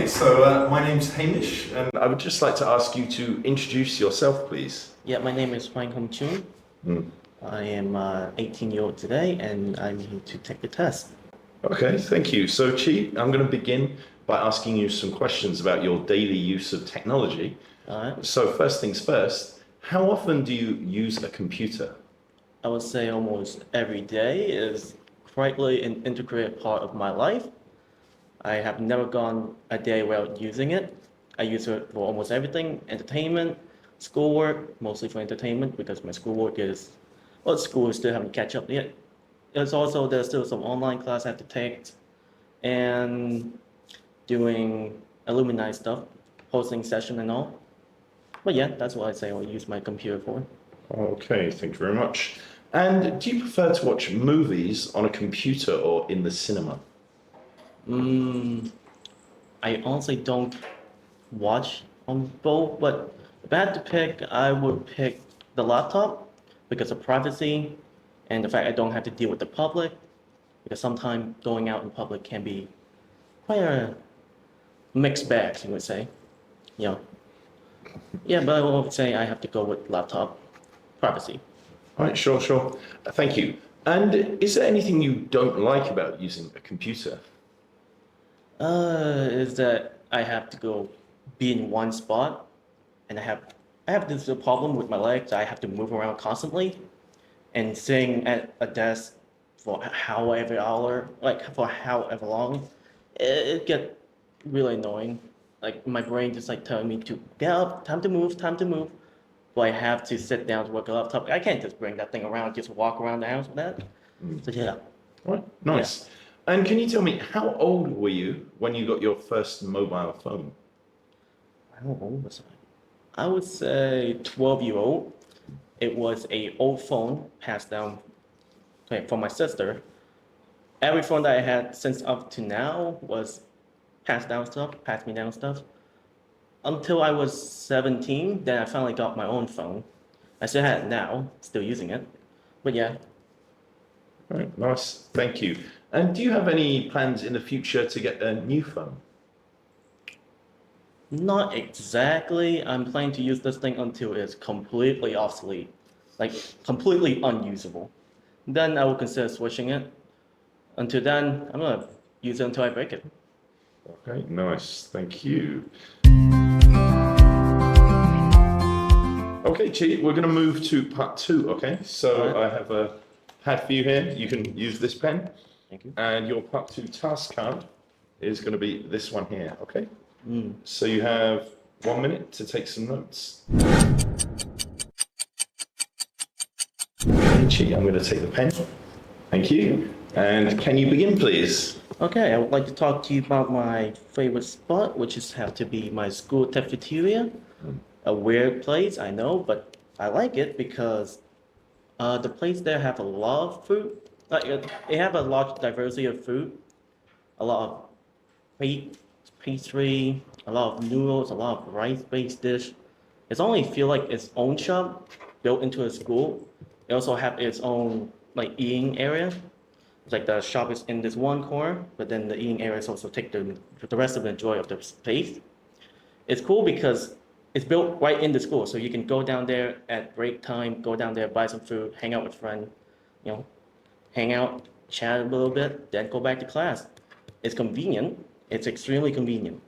Okay, so my name's Hamish, and I would just like to ask you to introduce yourself, please. Yeah, my name is Hoàng Hồng Chương. I am 18-year-old today, and I'm here to take the test. Okay, thank you. So, Chi, I'm going to begin by asking you some questions about your daily use of technology. All right. So, first things first, how often do you use a computer? I would say almost every day is greatly an integrated part of my life. I have never gone a day without using it. I use it for almost everything: entertainment, schoolwork, mostly for entertainment because my schoolwork is, well, school is still haven't catch up yet. There's still some online class I have to take, and doing alumni stuff, hosting session and all. But yeah, that's what I say I'll use my computer for. Okay, thank you very much. And do you prefer to watch movies on a computer or in the cinema? I honestly don't watch on both, but if I had to pick, I would pick the laptop because of privacy and the fact I don't have to deal with the public, because sometimes going out in public can be quite a mixed bag, you would say. Yeah. Yeah, but I would say I have to go with laptop privacy. All right, sure. Thank you. And is there anything you don't like about using a computer? Is that I have to go be in one spot, and I have this problem with my legs. I have to move around constantly, and sitting at a desk for however hour, for however long, it gets really annoying. Like my brain just like telling me to get up, time to move. But I have to sit down to work a laptop. I can't just bring that thing around, just walk around the house with that. So yeah. All right, nice. Yeah. And can you tell me, how old were you when you got your first mobile phone? How old was I? I would say 12-year-old. It was an old phone passed down from my sister. Every phone that I had since up to now was passed me down stuff. Until I was 17, then I finally got my own phone. I still have it now, still using it. But yeah. All right, nice. Thank you. And do you have any plans in the future to get a new phone? Not exactly. I'm planning to use this thing until it's completely obsolete, like completely unusable. Then I will consider switching it. Until then, I'm gonna use it until I break it. Okay, nice. Thank you. Okay, Chi, we're gonna move to part 2, okay? So right. I have a pad for you here. You can use this pen. Thank you. And your part 2 task card is going to be this one here, okay? So you have 1 minute to take some notes. Okay, Chi, I'm going to take the pen. Thank you. And can you begin, please? Okay, I would like to talk to you about my favorite spot, which is have to be my school cafeteria. A weird place, I know, but I like it because the place there have a lot of food. They have a large diversity of food, a lot of pastry, a lot of noodles, a lot of rice-based dish. It's only feel like its own shop built into a school. It also have its own eating area. It's like the shop is in this one corner, but then the eating areas also take the rest of the joy of the space. It's cool because it's built right in the school, so you can go down there at break time, go down there, buy some food, hang out with friends, hang out, chat a little bit, then go back to class. It's convenient. It's extremely convenient.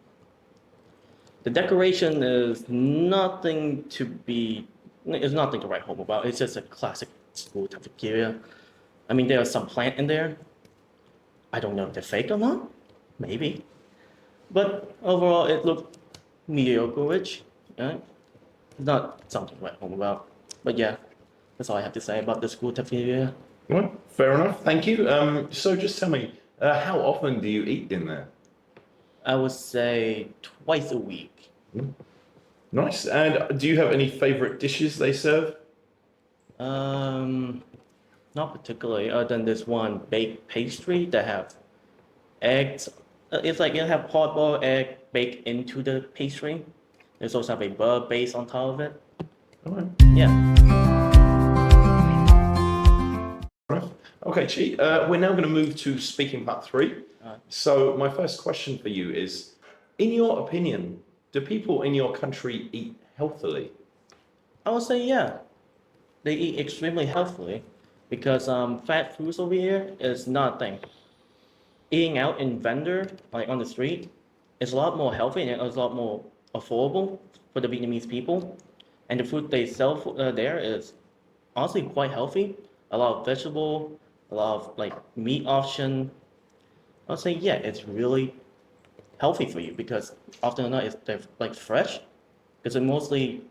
The decoration is nothing to write home about. It's just a classic school cafeteria. I mean, there's some plant in there. I don't know if they're fake or not. Maybe. But overall, it looked mediocre-ish. Right? Not something to write home about. But yeah, that's all I have to say about the school cafeteria. Well, fair enough. Thank you. So just tell me, how often do you eat in there? I would say twice a week. Nice. And do you have any favorite dishes they serve? Not particularly, other than this one baked pastry that have eggs. It's like you have hard-boiled egg baked into the pastry. There's also have a butter base on top of it. All right. Yeah. Okay, Chi, we're now going to move to speaking part 3. So my first question for you is, In your opinion, do people in your country eat healthily? I would say yeah, they eat extremely healthily because fat foods over here is not a thing. Eating out in vendor, like on the street, is a lot more healthy and it's a lot more affordable for the Vietnamese people. And the food they sell there is honestly quite healthy. A lot of vegetable, a lot of like meat option. I'll say yeah, it's really healthy for you because often or not they're like fresh. Because it's mostly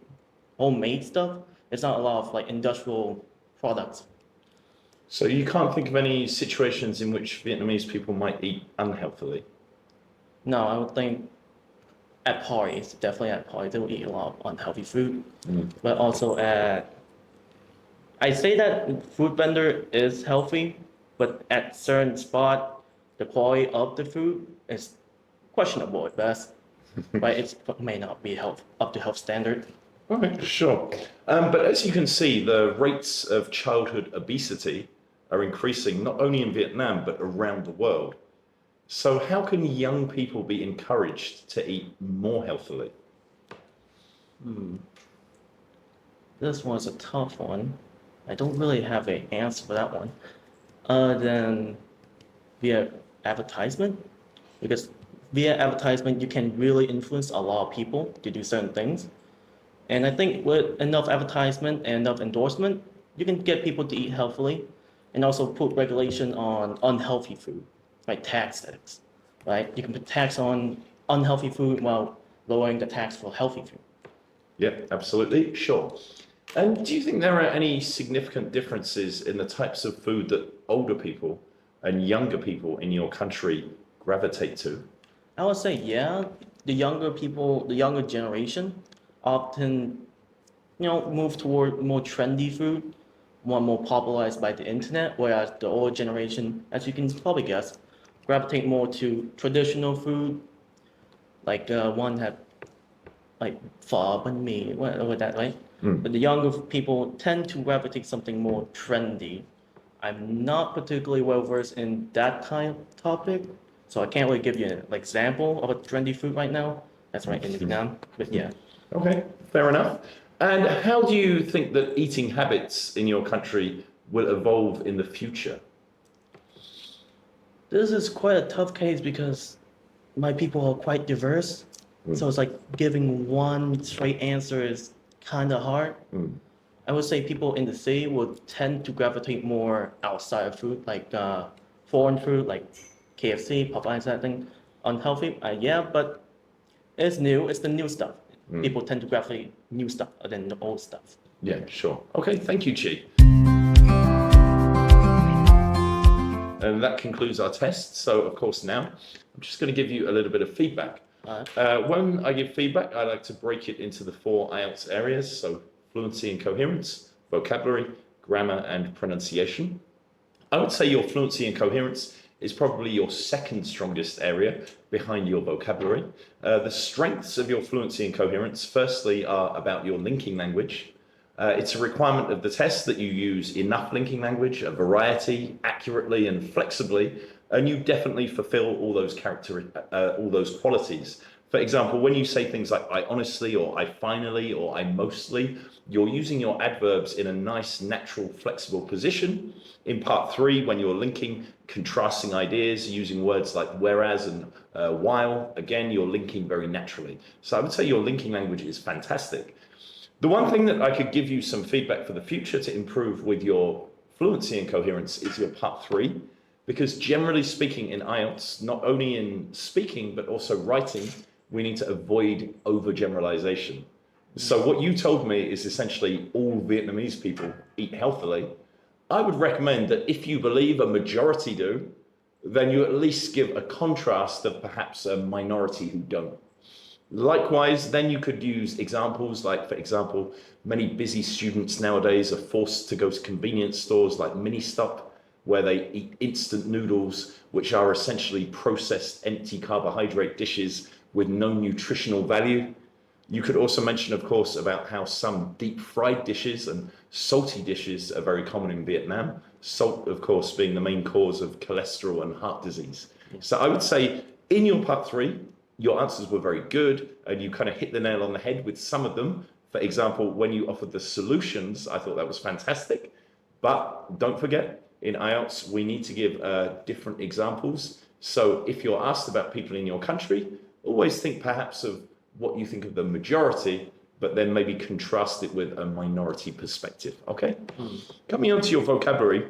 homemade stuff. It's not a lot of like industrial products. So you can't think of any situations in which Vietnamese people might eat unhealthily? No, I would think at parties, definitely at parties, they will eat a lot of unhealthy food. But also I say that food vendor is healthy, but at certain spot, the quality of the food is questionable at best. Right? It may not be up to health standard. Okay, sure. But as you can see, the rates of childhood obesity are increasing not only in Vietnam, but around the world. So how can young people be encouraged to eat more healthily? This one's a tough one. I don't really have an answer for that one, other than via advertisement, because via advertisement you can really influence a lot of people to do certain things. And I think with enough advertisement and enough endorsement, you can get people to eat healthily, and also put regulation on unhealthy food, like tax, right? You can put tax on unhealthy food while lowering the tax for healthy food. Yeah, absolutely, sure. And do you think there are any significant differences in the types of food that older people and younger people in your country gravitate to? I would say, yeah, the younger people, the younger generation often, move toward more trendy food, more popularized by the internet, whereas the older generation, as you can probably guess, gravitate more to traditional food, like one had like phở bánh mì, whatever that, right? But the younger people tend to gravitate something more trendy. I'm not particularly well versed in that kind of topic, so I can't really give you an example of a trendy food right now. That's right in Vietnam, but yeah. Okay, fair enough. And how do you think that eating habits in your country will evolve in the future? This is quite a tough case because my people are quite diverse. So it's like giving one straight answer is kind of hard. I would say people in the city would tend to gravitate more outside of food, like foreign food, like KFC, Popeyes, that thing. Unhealthy, yeah, but it's new. It's the new stuff. People tend to gravitate new stuff other than the old stuff. Yeah, sure. Okay, thank you, Chi. And that concludes our test. So, of course, now I'm just going to give you a little bit of feedback. When I give feedback, I like to break it into the 4 IELTS areas. So, fluency and coherence, vocabulary, grammar, and pronunciation. I would say your fluency and coherence is probably your second strongest area behind your vocabulary. The strengths of your fluency and coherence, firstly, are about your linking language. It's a requirement of the test that you use enough linking language, a variety, accurately and flexibly, and you definitely fulfill all those all those qualities. For example, when you say things like I honestly, or I finally, or I mostly, you're using your adverbs in a nice, natural, flexible position. In part 3, when you're linking, contrasting ideas, using words like whereas and while, again, you're linking very naturally. So I would say your linking language is fantastic. The one thing that I could give you some feedback for the future to improve with your fluency and coherence is your part 3, because generally speaking in IELTS, not only in speaking, but also writing, we need to avoid overgeneralization. So what you told me is essentially all Vietnamese people eat healthily. I would recommend that if you believe a majority do, then you at least give a contrast of perhaps a minority who don't. Likewise, then you could use examples like, for example, many busy students nowadays are forced to go to convenience stores like Ministop, where they eat instant noodles, which are essentially processed empty carbohydrate dishes with no nutritional value. You could also mention, of course, about how some deep fried dishes and salty dishes are very common in Vietnam. Salt, of course, being the main cause of cholesterol and heart disease. So I would say in your part 3, your answers were very good and you kind of hit the nail on the head with some of them. For example, when you offered the solutions, I thought that was fantastic. But don't forget, in IELTS, we need to give different examples. So if you're asked about people in your country, always think perhaps of what you think of the majority, but then maybe contrast it with a minority perspective, okay? Coming on to your vocabulary,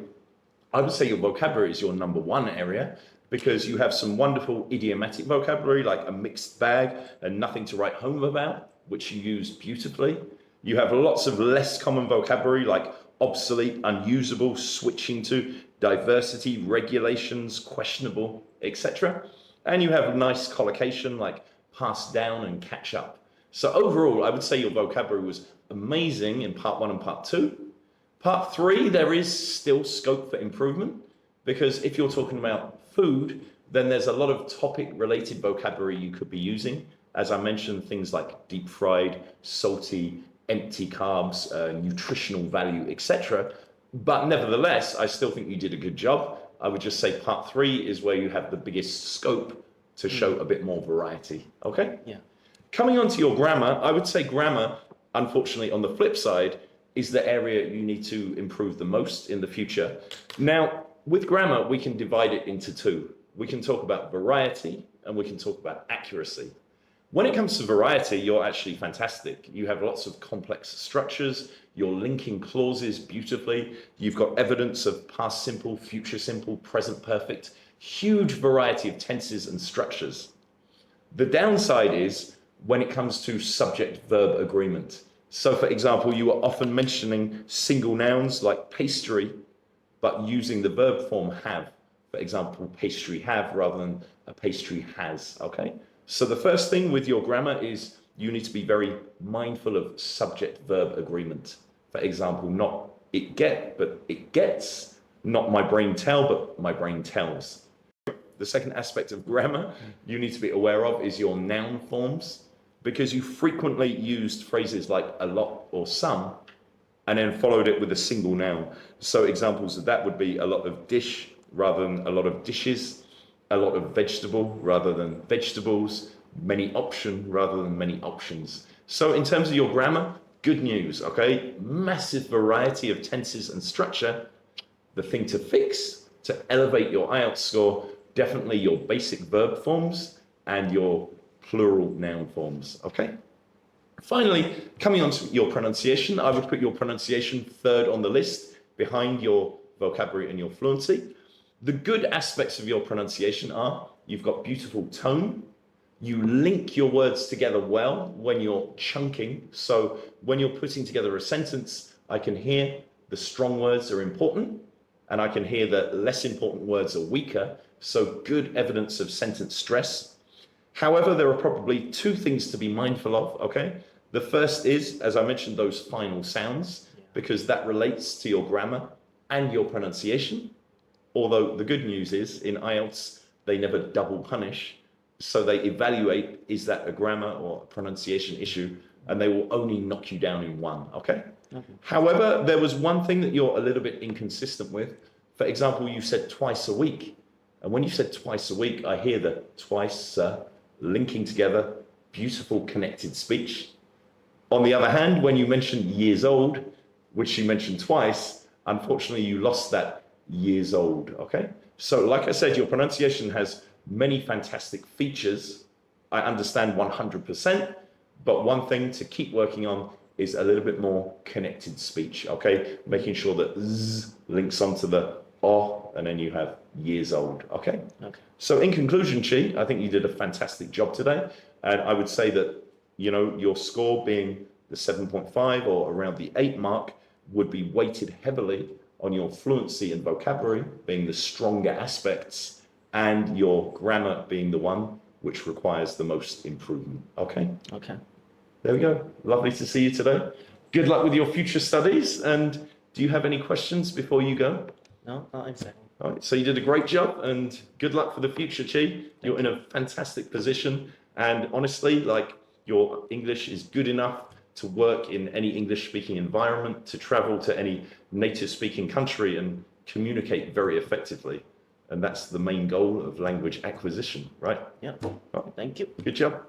I would say your vocabulary is your number one area because you have some wonderful idiomatic vocabulary, like a mixed bag and nothing to write home about, which you use beautifully. You have lots of less common vocabulary, like obsolete, unusable, switching to, diversity, regulations, questionable, etc. And you have nice collocation, like pass down and catch up. So overall, I would say your vocabulary was amazing in part 1 and part 2. Part 3, there is still scope for improvement because if you're talking about food, then there's a lot of topic-related vocabulary you could be using. As I mentioned, things like deep fried, salty, empty carbs, nutritional value, etc. But nevertheless, I still think you did a good job. I would just say part 3 is where you have the biggest scope to show a bit more variety, okay? Yeah. Coming on to your grammar, I would say grammar, unfortunately, on the flip side, is the area you need to improve the most in the future. Now, with grammar, we can divide it into 2. We can talk about variety and we can talk about accuracy. When it comes to variety, you're actually fantastic. You have lots of complex structures. You're linking clauses beautifully. You've got evidence of past simple, future simple, present perfect, huge variety of tenses and structures. The downside is when it comes to subject-verb agreement. So, for example, you are often mentioning single nouns like pastry, but using the verb form have. For example, pastry have rather than a pastry has, okay? So the first thing with your grammar is you need to be very mindful of subject-verb agreement. For example, not it get, but it gets, not my brain tell, but my brain tells. The second aspect of grammar you need to be aware of is your noun forms, because you frequently used phrases like a lot or some, and then followed it with a single noun. So examples of that would be a lot of dish rather than a lot of dishes, a lot of vegetable rather than vegetables, many option rather than many options. So in terms of your grammar, good news, okay? Massive variety of tenses and structure. The thing to fix, to elevate your IELTS score, definitely your basic verb forms and your plural noun forms, okay? Finally, coming on to your pronunciation, I would put your pronunciation third on the list behind your vocabulary and your fluency. The good aspects of your pronunciation are you've got beautiful tone, you link your words together well when you're chunking. So when you're putting together a sentence, I can hear the strong words are important and I can hear that less important words are weaker. So good evidence of sentence stress. However, there are probably 2 things to be mindful of, okay? The first is, as I mentioned, those final sounds, because that relates to your grammar and your pronunciation. Although the good news is, in IELTS, they never double punish. So they evaluate, is that a grammar or a pronunciation issue? And they will only knock you down in one, okay? However, there was one thing that you're a little bit inconsistent with. For example, you said twice a week. And when you said twice a week, I hear the twice linking together, beautiful connected speech. On the other hand, when you mentioned years old, which you mentioned twice, unfortunately, you lost that years old, okay? So like I said, your pronunciation has many fantastic features. I understand 100%, but one thing to keep working on is a little bit more connected speech, okay? Making sure that z links onto the o, and then you have years old, okay? So in conclusion, Chi, I think you did a fantastic job today. And I would say that, you know, your score being the 7.5 or around the 8 mark would be weighted heavily on your fluency and vocabulary being the stronger aspects and your grammar being the one which requires the most improvement, okay? Okay. There we go. Lovely to see you today. Good luck with your future studies. And do you have any questions before you go? No, not exactly. All right, so you did a great job and good luck for the future, Chi. You're in a fantastic position. And honestly, like your English is good enough to work in any English-speaking environment, to travel to any native-speaking country and communicate very effectively. And that's the main goal of language acquisition, right? Yeah. Thank you. Good job.